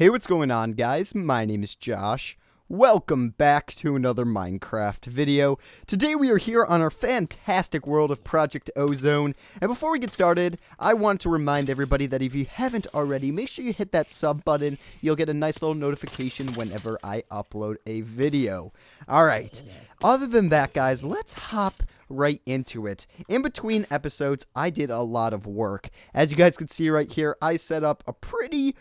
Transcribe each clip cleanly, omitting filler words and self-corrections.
Hey, what's going on, guys? My name is Josh. Welcome back to another Minecraft video. Today we are here on our fantastic world of Project Ozone, and before we get started, I want to remind everybody that if you haven't already, make sure you hit that sub button. You'll get a nice little notification whenever I upload a video. Alright, other than that, guys, let's hop right into it. In between episodes, I did a lot of work. As you guys can see right here, I set up a pretty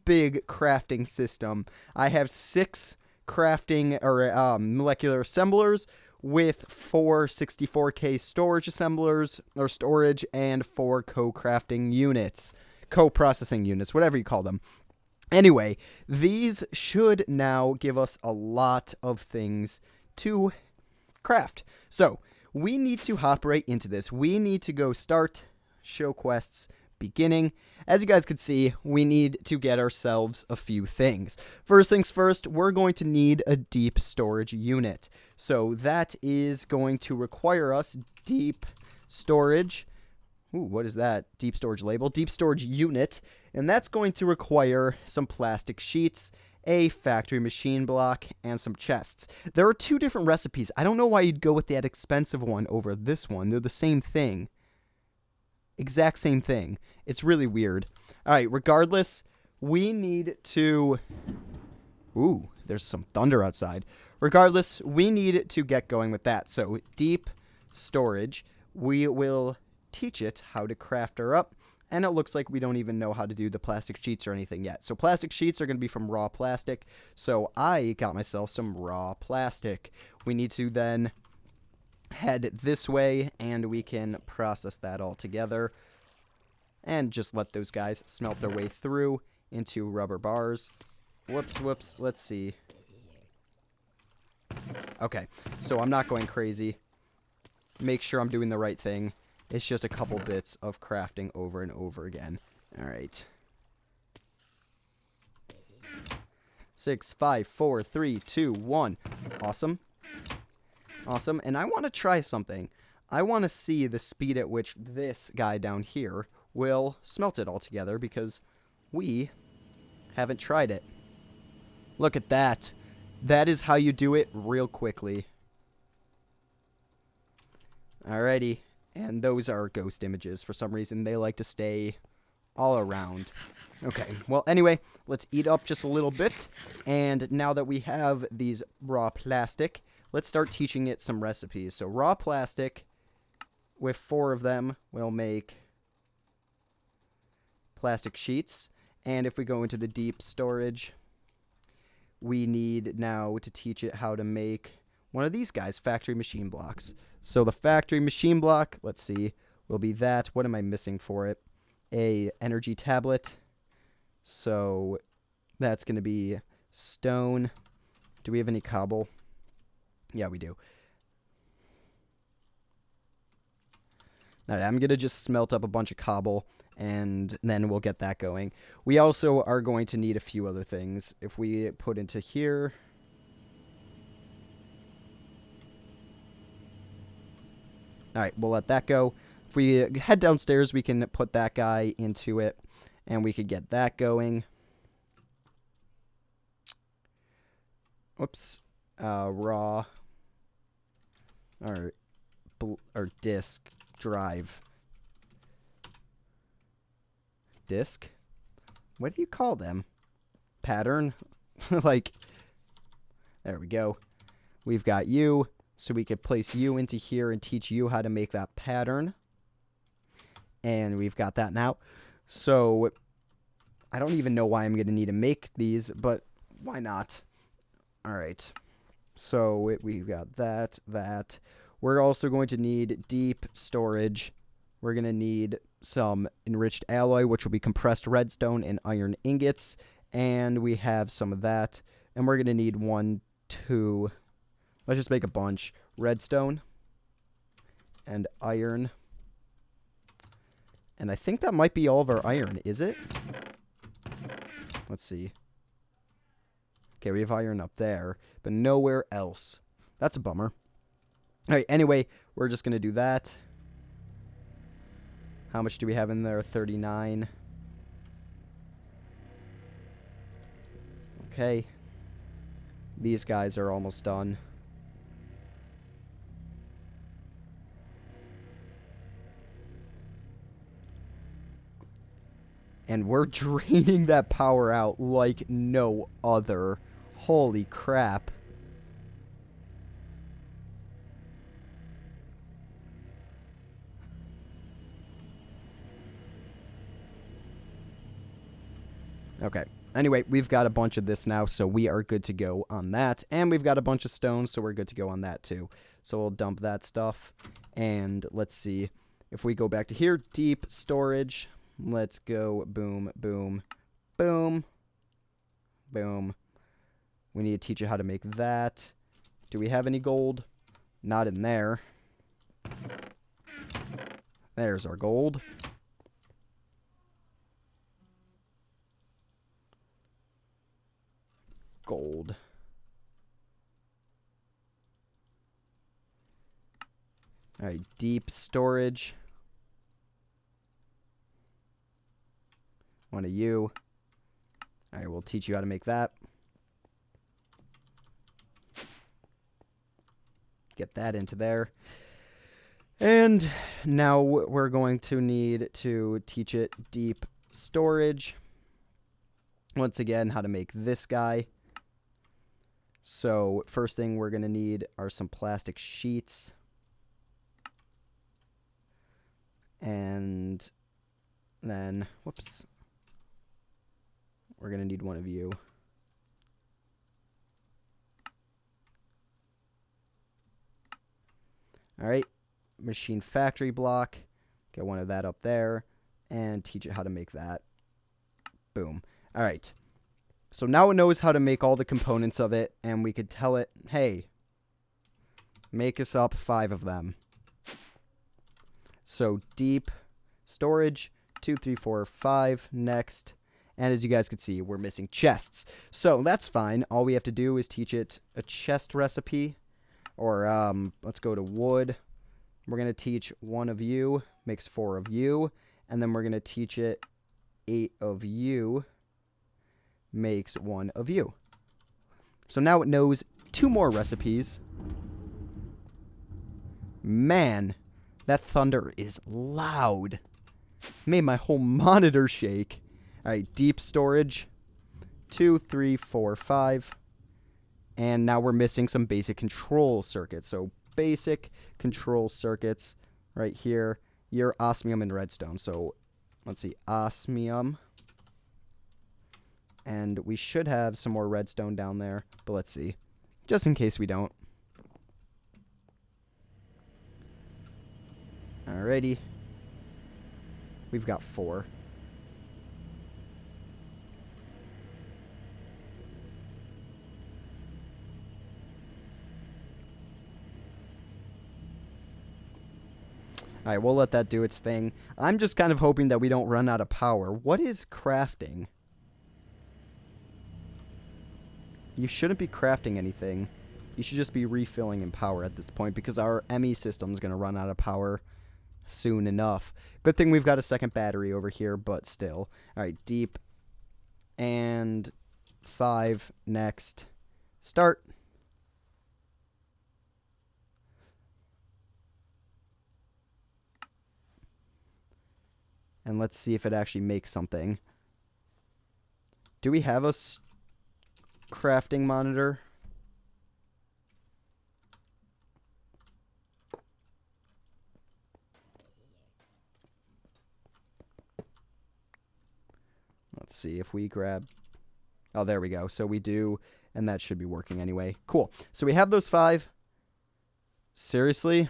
big crafting system. I have 6 crafting or molecular assemblers with 4 64K storage assemblers or storage and 4 co-crafting units, co-processing units, whatever you call them. Anyway, these should now give us a lot of things to craft. So we need to hop right into this. We need to go start show quests beginning. As you guys can see, we need to get ourselves a few things. First things first, we're going to need a deep storage unit. So that is going to require us deep storage. Ooh, what is that? Deep storage label. Deep storage unit. And that's going to require some plastic sheets, a factory machine block, and some chests. There are 2 different recipes. I don't know why you'd go with that expensive one over this one. They're the same thing. Exact same thing. It's really weird. Alright, regardless, we need to... Ooh, there's some thunder outside. Regardless, we need to get going with that. So, deep storage. We will teach it how to craft her up. And it looks like we don't even know how to do the plastic sheets or anything yet. So plastic sheets are going to be from raw plastic. So I got myself some raw plastic. We need to then head this way, and we can process that all together. And just let those guys smelt their way through into rubber bars. Whoops. Let's see. Okay, so I'm not going crazy. Make sure I'm doing the right thing. It's just a couple bits of crafting over and over again. Alright. 6, 5, 4, 3, 2, 1. Awesome. Awesome. And I want to try something. I want to see the speed at which this guy down here will smelt it all together, because we haven't tried it. Look at that. That is how you do it real quickly. Alrighty. And those are ghost images. For some reason, they like to stay all around. Okay, well, anyway, let's eat up just a little bit. And now that we have these raw plastic, let's start teaching it some recipes. So raw plastic, with 4 of them, will make plastic sheets. And if we go into the deep storage, we need now to teach it how to make one of these guys, factory machine blocks. So the factory machine block, let's see, will be that. What am I missing for it? A energy tablet. So that's going to be stone. Do we have any cobble? Yeah, we do. All right, I'm going to just smelt up a bunch of cobble, and then we'll get that going. We also are going to need a few other things. If we put into here... Alright, we'll let that go. If we head downstairs, we can put that guy into it, and we could get that going. Whoops. Raw. Or disk. Drive. Disk? What do you call them? Pattern? Like, there we go. We've got you. So we could place you into here and teach you how to make that pattern. And we've got that now. So I don't even know why I'm going to need to make these, but why not? All right. So we've got that. We're also going to need deep storage. We're going to need some enriched alloy, which will be compressed redstone and iron ingots. And we have some of that. And we're going to need 1, 2... Let's just make a bunch. Redstone. And iron. And I think that might be all of our iron, is it? Let's see. Okay, we have iron up there, but nowhere else. That's a bummer. Alright, anyway, we're just going to do that. How much do we have in there? 39. Okay. These guys are almost done. And we're draining that power out like no other. Holy crap. Okay. Anyway, we've got a bunch of this now, so we are good to go on that. And we've got a bunch of stones, so we're good to go on that too. So we'll dump that stuff. And let's see. If we go back to here, deep storage. Let's go boom, boom, boom, boom. We need to teach you how to make that. Do we have any gold? Not in there. There's our gold. Gold. All right, deep storage. One of you. All right, we'll teach you how to make that. Get that into there. And now we're going to need to teach it deep storage. Once again, how to make this guy. So first thing we're going to need are some plastic sheets. And then, whoops, we're going to need one of you. All right, machine factory block. Get one of that up there and teach it how to make that. Boom. All right. So now it knows how to make all the components of it, and we could tell it, hey, make us up 5 of them. So deep storage, 2, 3, 4, 5, next. And as you guys can see, we're missing chests. So that's fine. All we have to do is teach it a chest recipe. Or let's go to wood. We're going to teach 1 of you, makes 4 of you. And then we're going to teach it 8 of you, makes 1 of you. So now it knows 2 more recipes. Man, that thunder is loud. Made my whole monitor shake. All right, deep storage. 2, 3, 4, 5. And now we're missing some basic control circuits. So basic control circuits right here. Your osmium and redstone. So let's see, osmium. And we should have some more redstone down there, but let's see. Just in case we don't. Alrighty. We've got 4. Alright, we'll let that do its thing. I'm just kind of hoping that we don't run out of power. What is crafting? You shouldn't be crafting anything. You should just be refilling in power at this point because our ME system is going to run out of power soon enough. Good thing we've got a second battery over here, but still. Alright, deep. And 5, next. Start. And let's see if it actually makes something. Do we have a crafting monitor? Let's see if we grab... Oh, there we go. So we do, and that should be working anyway. Cool. So we have those 5. Seriously?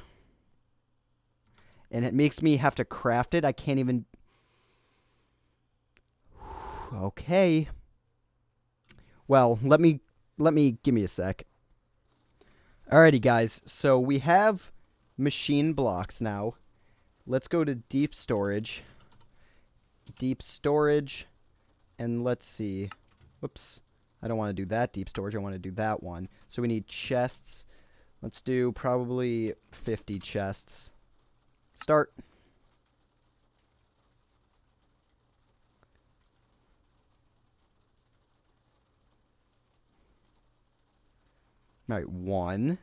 And it makes me have to craft it. I can't even... Okay. Well, let me give me a sec. Alrighty, guys. So we have machine blocks now. Let's go to deep storage. Deep storage. And let's see. Whoops. I don't want to do that deep storage. I want to do that one. So we need chests. Let's do probably 50 chests. Start. All right, 1.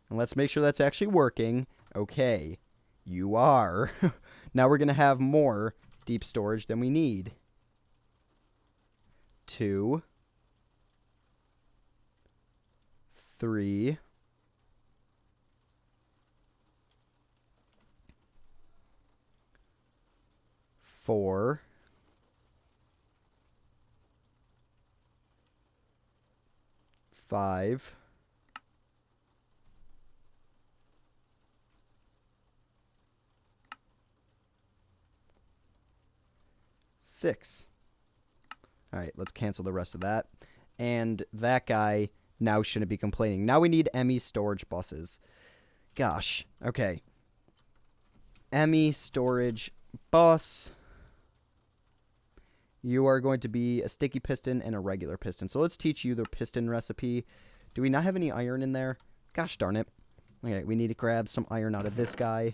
And let's make sure that's actually working. Okay, you are. Now we're going to have more deep storage than we need. 2. 3. 4. 5. 6. All right, let's cancel the rest of that. And that guy now shouldn't be complaining. Now we need ME storage buses. Gosh, okay. ME storage bus. You are going to be a sticky piston and a regular piston. So let's teach you the piston recipe. Do we not have any iron in there? Gosh darn it. Okay, we need to grab some iron out of this guy.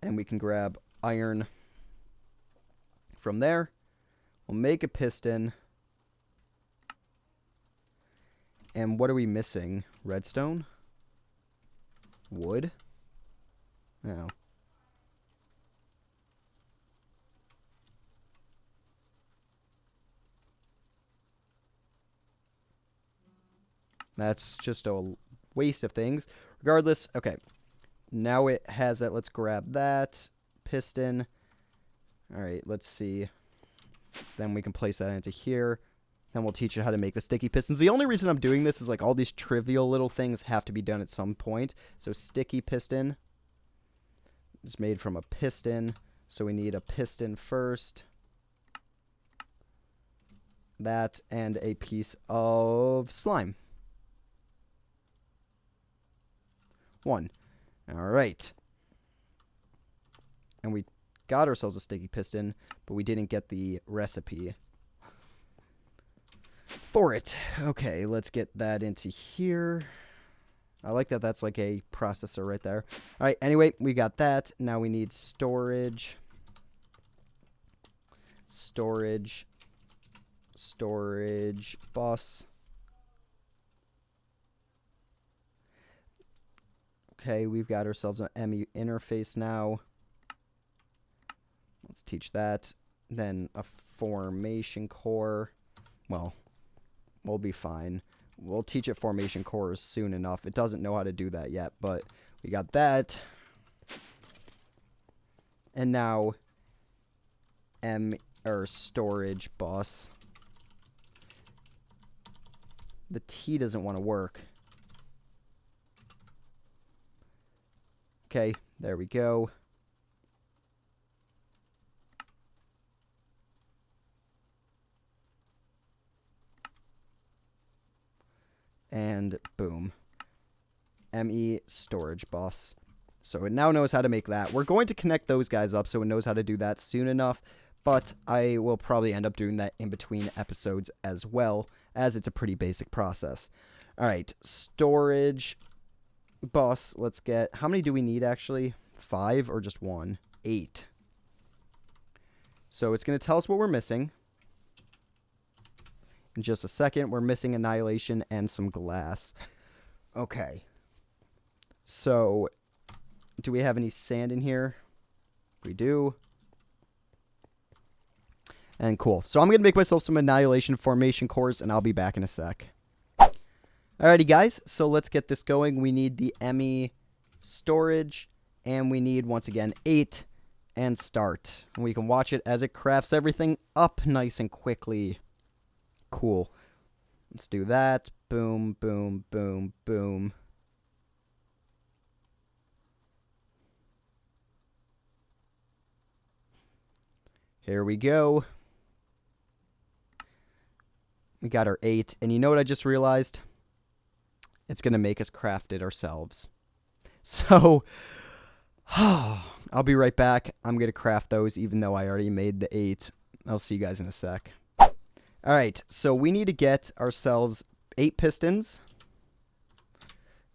And we can grab iron from there. We'll make a piston. And what are we missing? Redstone? Wood? No. That's just a waste of things. Regardless, okay. Now it has that. Let's grab that piston. All right, let's see. Then we can place that into here. Then we'll teach you how to make the sticky pistons. The only reason I'm doing this is like all these trivial little things have to be done at some point. So sticky piston is made from a piston. So we need a piston first. That and a piece of slime. 1. All right. And we got ourselves a sticky piston, but we didn't get the recipe for it. Okay, let's get that into here. I like that that's like a processor right there. All right, anyway, we got that. Now we need storage. Storage bus. Okay, we've got ourselves an ME interface now. Let's teach that. Then a formation core. Well, we'll be fine. We'll teach it formation cores soon enough. It doesn't know how to do that yet, but we got that. And now storage bus. The T doesn't want to work. Okay, there we go. And boom. ME storage bus. So it now knows how to make that. We're going to connect those guys up so it knows how to do that soon enough, but I will probably end up doing that in between episodes as well, as it's a pretty basic process. All right, storage bus. Let's get, how many do we need actually? 5 or just 1? 8. So it's going to tell us what we're missing. In just a second, we're missing annihilation and some glass. Okay. So, do we have any sand in here? We do. And cool. So I'm going to make myself some annihilation formation cores, and I'll be back in a sec. Alrighty, guys. So let's get this going. We need the ME storage, and we need, once again, 8 and start. And we can watch it as it crafts everything up nice and quickly. Cool. Let's do that. Boom, boom, boom, boom. Here we go. We got our 8. And you know what I just realized? It's going to make us craft it ourselves. So, I'll be right back. I'm going to craft those even though I already made the 8. I'll see you guys in a sec. Alright, so we need to get ourselves 8 pistons.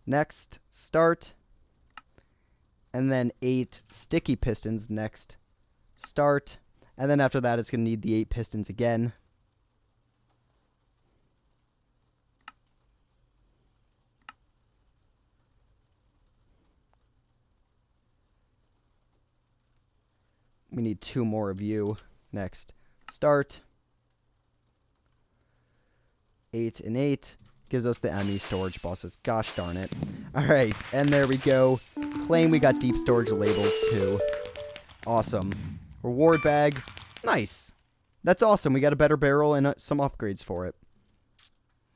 Next, start. And then 8 sticky pistons next, start. And then after that, it's going to need the 8 pistons again. We need 2 more of you. Next, start. 8 and 8 gives us the ME storage buses. Gosh darn it. Alright, and there we go. Claim we got deep storage labels too. Awesome. Reward bag. Nice. That's awesome. We got a better barrel and some upgrades for it.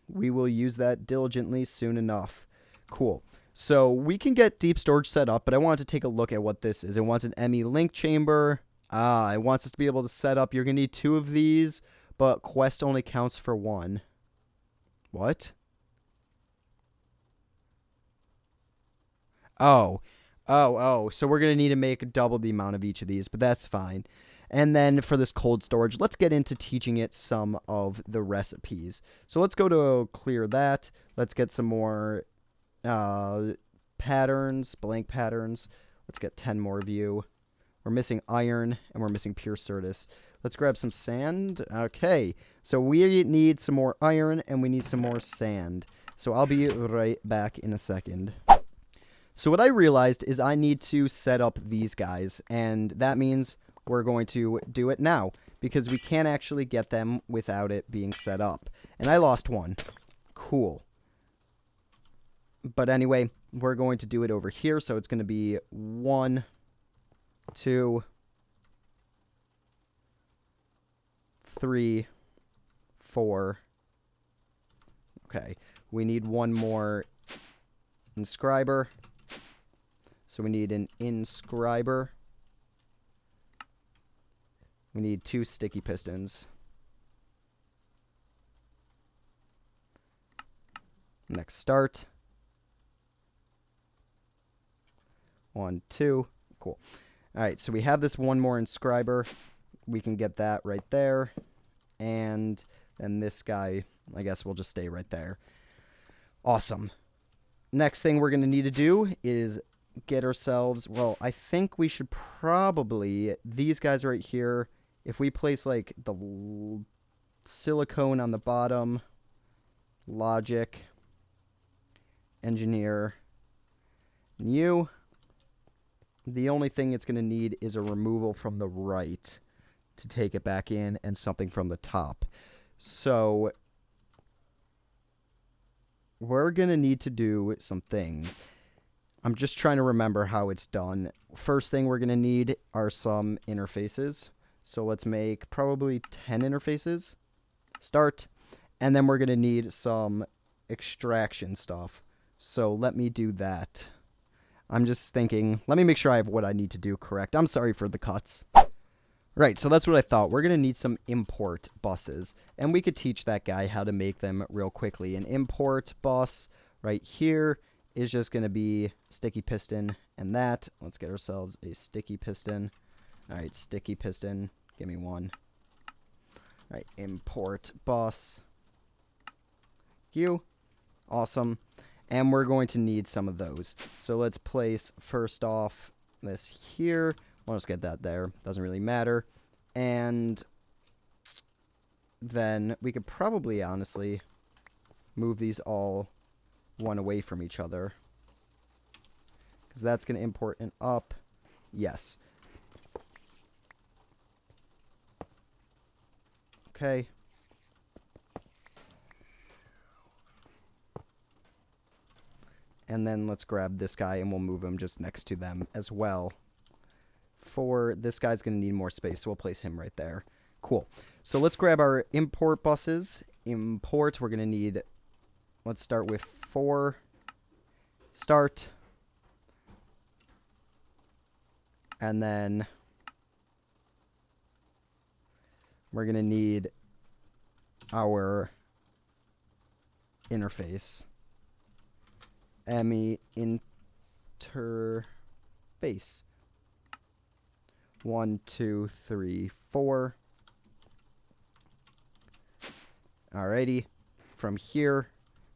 We will use that diligently soon enough. Cool. So we can get deep storage set up, but I wanted to take a look at what this is. It wants an ME link chamber. It wants us to be able to set up. You're going to need 2 of these, but quest only counts for 1. What? Oh. So we're going to need to make double the amount of each of these, but that's fine. And then for this cold storage, let's get into teaching it some of the recipes. So let's go to clear that. Let's get some more patterns, blank patterns. Let's get 10 more of you. We're missing iron, and we're missing pure Certus. Let's grab some sand. Okay, so we need some more iron, and we need some more sand. So I'll be right back in a second. So what I realized is I need to set up these guys, and that means we're going to do it now, because we can't actually get them without it being set up. And I lost one. Cool. But anyway, we're going to do it over here, so it's going to be 1, 2, 3, 4. Okay, we need one more inscriber. So we need an inscriber. We need 2 sticky pistons. Next start. 1, 2. Cool. All right, so we have this one more inscriber. We can get that right there. And then this guy, I guess we'll just stay right there. Awesome. Next thing we're going to need to do is get ourselves, well, I think we should probably, these guys right here, if we place like the silicone on the bottom, logic, engineer, and you, the only thing it's going to need is a removal from the right to take it back in and something from the top. So we're going to need to do some things. I'm just trying to remember how it's done. First thing we're going to need are some interfaces. So let's make probably 10 interfaces. Start. And then we're going to need some extraction stuff. So let me do that. I'm just thinking, let me make sure I have what I need to do correct. I'm sorry for the cuts. Right, so that's what I thought. We're going to need some import buses. And we could teach that guy how to make them real quickly. An import bus right here is just going to be sticky piston and that. Let's get ourselves a sticky piston. All right, sticky piston. Give me one. All right, import bus. You. Awesome. And we're going to need some of those. So let's place first off this here. We'll just get that there. Doesn't really matter. And then we could probably, honestly, move these all one away from each other. Because that's going to import an up. Yes. Okay. And then let's grab this guy and we'll move him just next to them as well. For this guy's going to need more space, so we'll place him right there. Cool. So let's grab our import buses. Import, we're going to need, let's start with 4. Start. And then we're going to need our interface. ME interface. 1, 2, 3, 4. Alrighty. From here,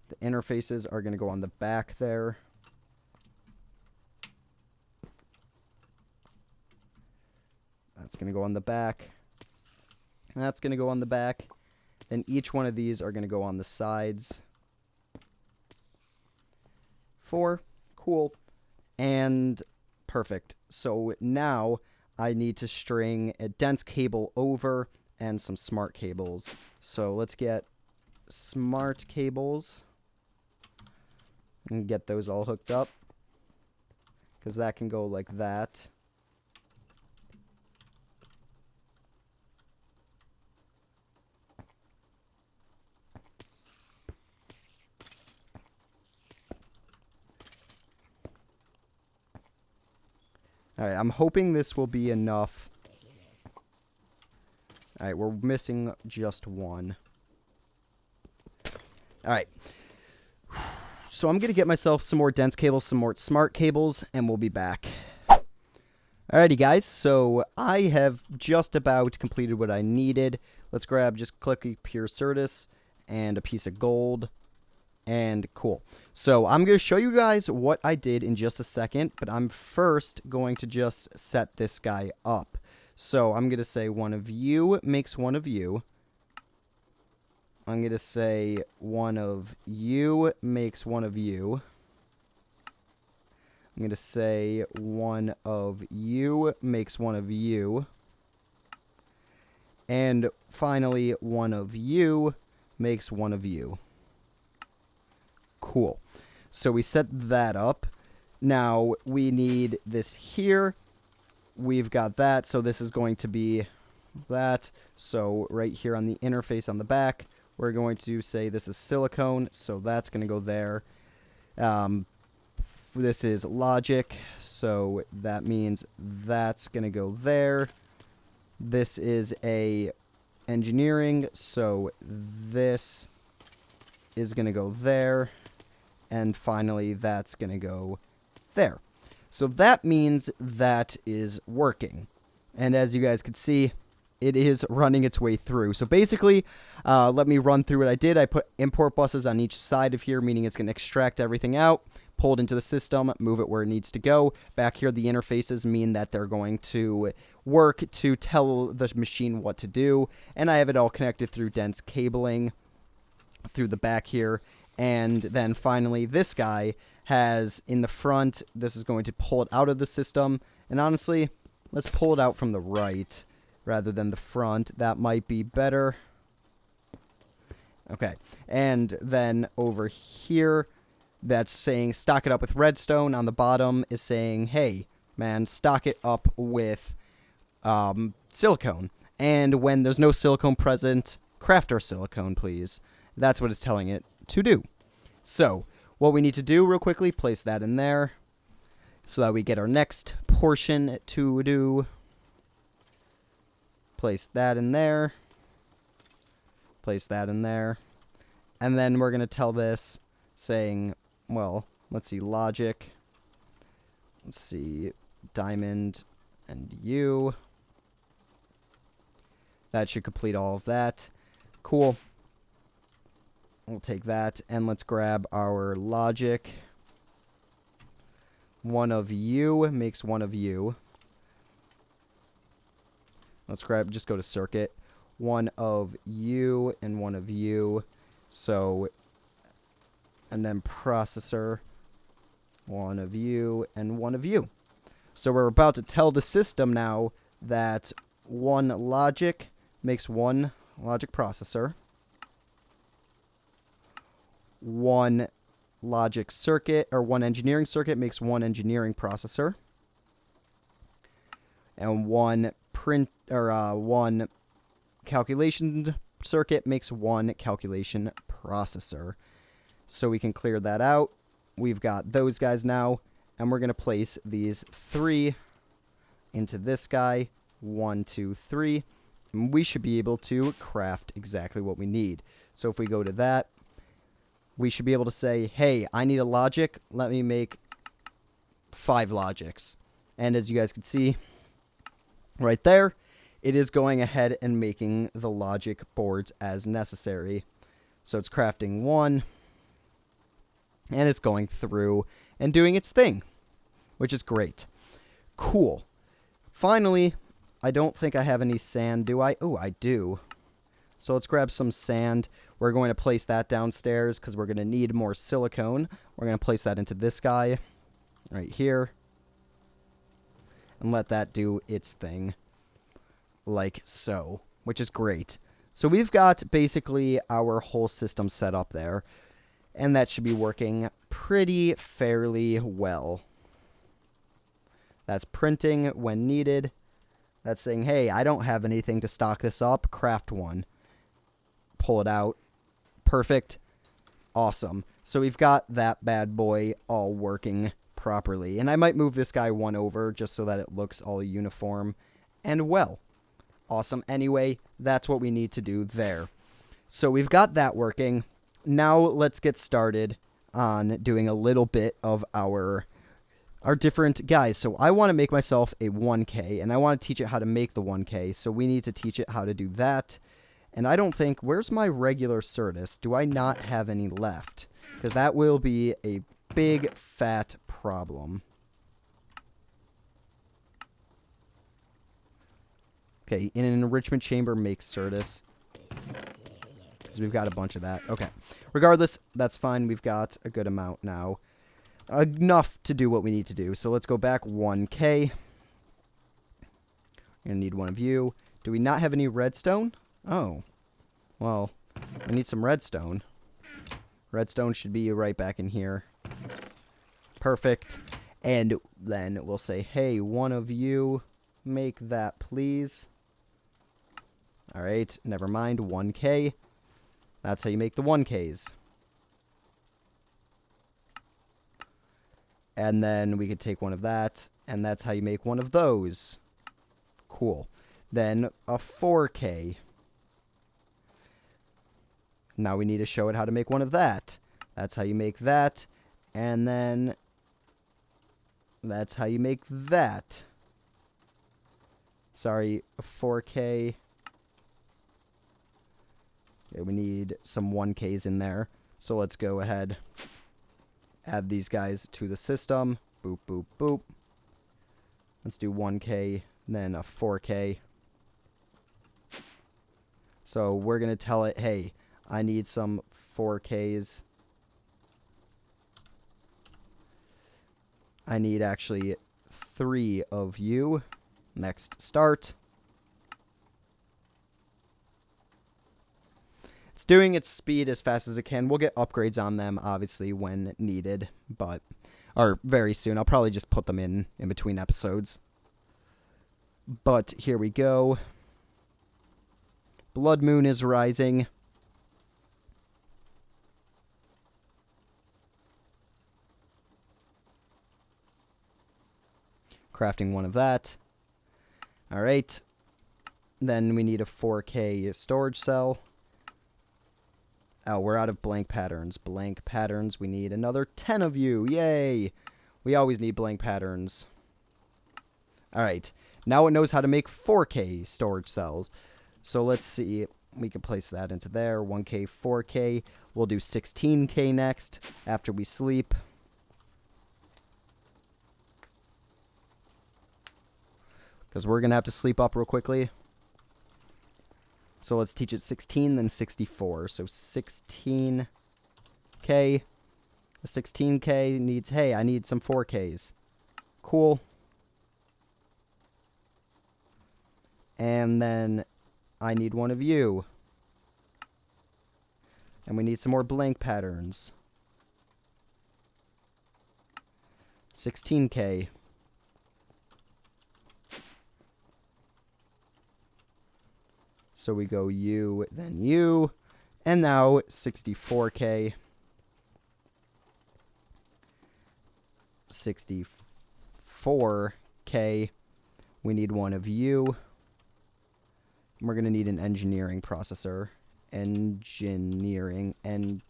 the interfaces are going to go on the back there. That's going to go on the back. That's going to go on the back. And each one of these are going to go on the sides. 4. Cool. And perfect. So now I need to string a dense cable over and some smart cables. So let's get smart cables and get those all hooked up, because that can go like that. Alright, I'm hoping this will be enough. Alright, we're missing just one. Alright. So I'm going to get myself some more dense cables, some more smart cables, and we'll be back. Alrighty, guys. So I have just about completed what I needed. Let's grab just clicky pure Certus and a piece of gold. And cool. So I'm going to show you guys what I did in just a second, but I'm first going to just set this guy up. So I'm going to say one of you makes one of you. I'm going to say one of you makes one of you. I'm going to say one of you makes one of you. And finally, one of you makes one of you. Cool. So we set that up. Now we need this here. We've got that. So this is going to be that. So right here on the interface on the back, we're going to say this is silicone. So that's going to go there. This is logic. So that means that's going to go there. This is a engineering. So this is going to go there. And finally, that's going to go there. So that means that is working. And as you guys can see, it is running its way through. So basically, let me run through what I did. I put import buses on each side of here, meaning it's going to extract everything out, pull it into the system, move it where it needs to go. Back here, the interfaces mean that they're going to work to tell the machine what to do. And I have it all connected through dense cabling through the back here. And then finally, this guy has in the front, this is going to pull it out of the system. And honestly, let's pull it out from the right rather than the front. That might be better. Okay. And then over here, that's saying stock it up with redstone. On the bottom is saying, hey, man, stock it up with silicone. And when there's no silicone present, craft our silicone, please. That's what it's telling it to do. So what we need to do real quickly, place that in there so that we get our next portion to do. Place that in there. Place that in there. And then we're going to tell this saying, well, let's see, logic. Let's see, diamond and you. That should complete all of that. Cool. We'll take that, and let's grab our logic. One of you makes one of you. Let's grab, just go to circuit. One of you and one of you. So, and then processor. One of you and one of you. So we're about to tell the system now that one logic makes one logic processor. One logic circuit, or one engineering circuit makes one engineering processor. And one one calculation circuit makes one calculation processor. So we can clear that out. We've got those guys now, and we're going to place these 3 into this guy. 1, 2, 3. And we should be able to craft exactly what we need. So if we go to that, we should be able to say, hey, I need a logic. Let me make 5 logics. And as you guys can see right there, it is going ahead and making the logic boards as necessary. So it's crafting 1, and it's going through and doing its thing, which is great. Cool. Finally, I don't think I have any sand, do I? Oh, I do. So let's grab some sand. We're going to place that downstairs because we're going to need more silicone. We're going to place that into this guy right here. And let that do its thing. Like so. Which is great. So we've got basically our whole system set up there. And that should be working pretty fairly well. That's printing when needed. That's saying, hey, I don't have anything to stock this up. Craft one. Pull it out. Perfect. Awesome. So we've got that bad boy all working properly. And I might move this guy one over just so that it looks all uniform and well. Awesome. Anyway, that's what we need to do there. So we've got that working. Now let's get started on doing a little bit of our different guys. So I want to make myself a 1K, and I want to teach it how to make the 1K. So we need to teach it how to do that. And I don't think, where's my regular Certus? Do I not have any left? Because that will be a big, fat problem. Okay, in an enrichment chamber, make Certus. Because we've got a bunch of that. Okay. Regardless, that's fine. We've got a good amount now. Enough to do what we need to do. So let's go back 1K. We're going to need one of you. Do we not have any redstone? Oh. Well, I need some redstone. Redstone should be right back in here. Perfect. And then we'll say, hey, one of you, make that, please. All right, never mind. 1K. That's how you make the 1Ks. And then we could take one of that, and that's how you make one of those. Cool. Then a 4K. Now we need to show it how to make one of that. That's how you make that. And then that's how you make that. Sorry, a 4K. Okay, we need some 1Ks in there. So let's go ahead. Add these guys to the system. Boop, boop, boop. Let's do 1K, then a 4K. So we're going to tell it, hey, I need some 4Ks. I need actually 3 of you. Next, start. It's doing its speed as fast as it can. We'll get upgrades on them, obviously, when needed, or very soon. I'll probably just put them in between episodes. But here we go. Blood moon is rising. Crafting one of that. All right. Then we need a 4K storage cell. Oh, we're out of blank patterns. Blank patterns. We need another 10 of you. Yay. We always need blank patterns. All right. Now it knows how to make 4K storage cells. So let's see. We can place that into there. 1K, 4K. We'll do 16K next after we sleep. Because we're going to have to sleep up real quickly. So let's teach it 16, then 64. So 16K. A 16K needs, hey, I need some 4Ks. Cool. And then I need one of you. And we need some more blank patterns. 16K. So we go you, then you. And now 64K. 64K. We need one of you. We're going to need an engineering processor. Engineering. And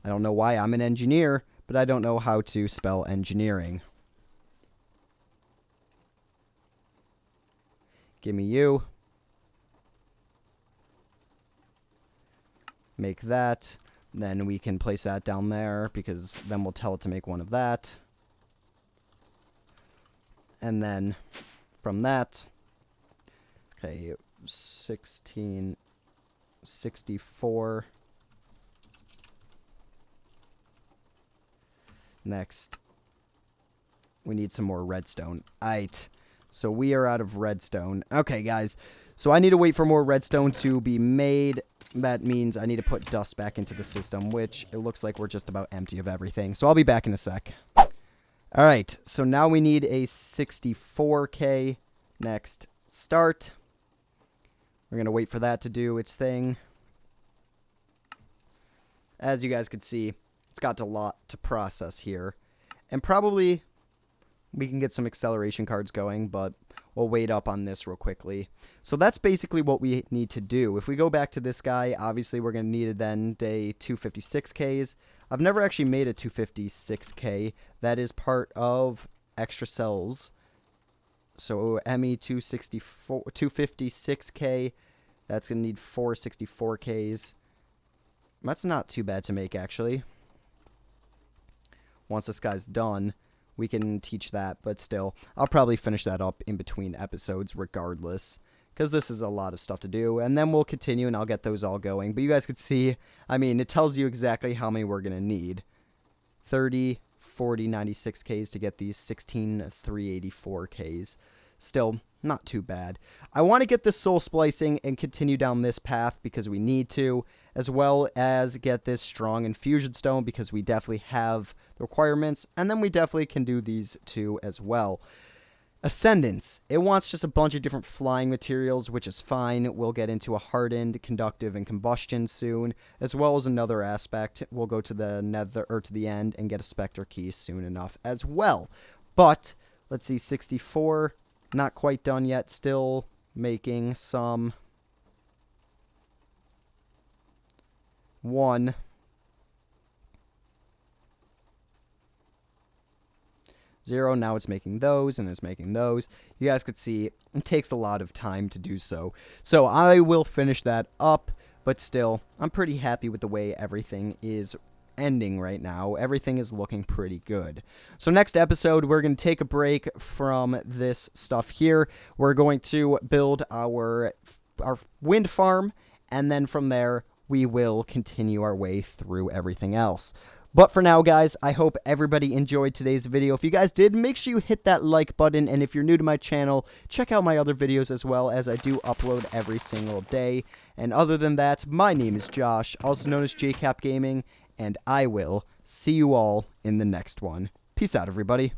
I don't know why I'm an engineer, but I don't know how to spell engineering. Give me you. Make that. Then we can place that down there because then we'll tell it to make one of that. And then from that. Okay, 1664. Next, we need some more redstone. Aight. So we are out of redstone. Okay, guys. So I need to wait for more redstone to be made. That means I need to put dust back into the system, which it looks like we're just about empty of everything. So I'll be back in a sec. Alright, so now we need a 64K. Next, start. We're going to wait for that to do its thing. As you guys can see, it's got a lot to process here. And probably we can get some acceleration cards going, but we'll wait up on this real quickly. So that's basically what we need to do. If we go back to this guy, obviously we're going to need then a 256Ks. I've never actually made a 256K. That is part of extra cells. So ME 256K, that's going to need 464Ks. That's not too bad to make, actually. Once this guy's done, we can teach that, but still, I'll probably finish that up in between episodes regardless, because this is a lot of stuff to do, and then we'll continue and I'll get those all going. But you guys could see, I mean, it tells you exactly how many we're going to need. 30, 40, 96Ks to get these 16, 384Ks. Still, not too bad. I want to get this soul splicing and continue down this path because we need to, as well as get this strong infusion stone because we definitely have the requirements, and then we definitely can do these two as well. Ascendance. It wants just a bunch of different flying materials, which is fine. We'll get into a hardened, conductive, and combustion soon, as well as another aspect. We'll go to the nether, or to the end, and get a specter key soon enough as well. But, let's see, 64... Not quite done yet. Still making some. 1. 0. Now it's making those, and it's making those. You guys could see it takes a lot of time to do so. So I will finish that up, but still, I'm pretty happy with the way everything is ending right now. Everything is looking pretty good. So next episode, we're going to take a break from this stuff here. We're going to build our wind farm, and then from there, we will continue our way through everything else. But for now, guys, I hope everybody enjoyed today's video. If you guys did, make sure you hit that like button, and if you're new to my channel, check out my other videos as well, as I do upload every single day. And other than that, my name is Josh, also known as JKapGaming, and I will see you all in the next one. Peace out, everybody.